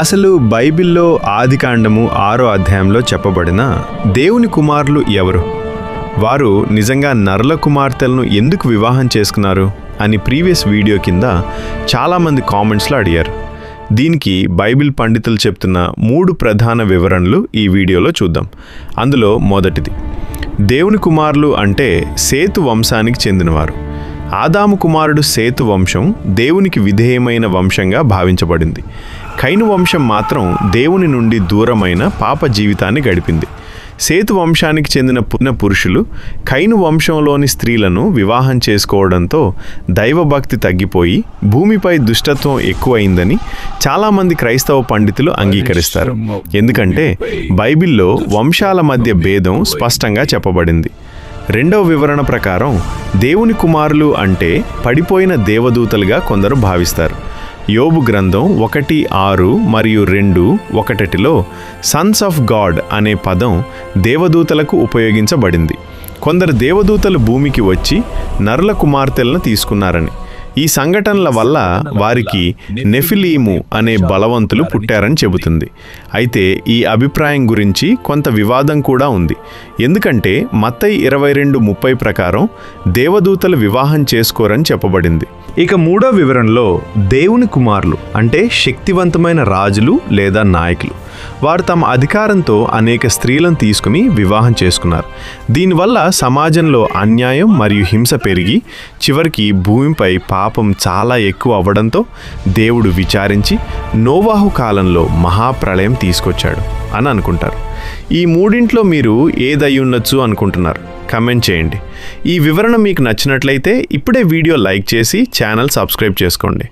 అసలు బైబిల్లో ఆదికాండము 6వ అధ్యాయంలో చెప్పబడిన దేవుని కుమారులు ఎవరు? వారు నిజంగా నరుల కుమార్తెలను ఎందుకు వివాహం చేసుకున్నారు అని ప్రీవియస్ వీడియో కింద చాలామంది కామెంట్స్లో అడిగారు. దీనికి బైబిల్ పండితులు చెప్తున్న 3 ప్రధాన వివరణలు ఈ వీడియోలో చూద్దాం. అందులో మొదటిది, దేవుని కుమారులు అంటే సేతు వంశానికి చెందినవారు. ఆదాము కుమారుడు సేతు వంశం దేవునికి విధేయమైన వంశంగా భావించబడింది. కైను వంశం మాత్రం దేవుని నుండి దూరమైన పాప జీవితాన్ని గడిపింది. సేతు వంశానికి చెందిన పురుషులు కైను వంశంలోని స్త్రీలను వివాహం చేసుకోవడంతో దైవభక్తి తగ్గిపోయి భూమిపై దుష్టత్వం ఎక్కువైందని చాలామంది క్రైస్తవ పండితులు అంగీకరిస్తారు. ఎందుకంటే బైబిల్లో వంశాల మధ్య భేదం స్పష్టంగా చెప్పబడింది. రెండవ వివరణ ప్రకారం దేవుని కుమారులు అంటే పడిపోయిన దేవదూతలుగా కొందరు భావిస్తారు. యోబు గ్రంథం 1:6 మరియు 2:1లో సన్స్ ఆఫ్ గాడ్ అనే పదం దేవదూతలకు ఉపయోగించబడింది. కొందరు దేవదూతలు భూమికి వచ్చి నరుల కుమార్తెలను తీసుకున్నారని, ఈ సంఘటనల వల్ల వారికి నెఫిలీము అనే బలవంతులు పుట్టారని చెబుతుంది. అయితే ఈ అభిప్రాయం గురించి కొంత వివాదం కూడా ఉంది. ఎందుకంటే మత్తయి 22:30 ప్రకారం దేవదూతలు వివాహం చేసుకోరని చెప్పబడింది. ఇక 3వ వివరణలో దేవుని కుమారులు అంటే శక్తివంతమైన రాజులు లేదా నాయకులు. వారు తమ అధికారంతో అనేక స్త్రీలను తీసుకుని వివాహం చేసుకున్నారు. దీనివల్ల సమాజంలో అన్యాయం మరియు హింస పెరిగి చివరికి భూమిపై పాపం చాలా ఎక్కువ అవ్వడంతో దేవుడు విచారించి నోవాహు కాలంలో మహాప్రళయం తీసుకొచ్చాడు అని అనుకుంటారు. ఈ మూడింట్లో మీరు ఏదయ్యుండొచ్చు అనుకుంటున్నారు? కమెంట్ చేయండి. ఈ వివరణ మీకు నచ్చినట్లయితే ఇప్పుడే వీడియో లైక్ చేసి ఛానల్ సబ్స్క్రైబ్ చేసుకోండి.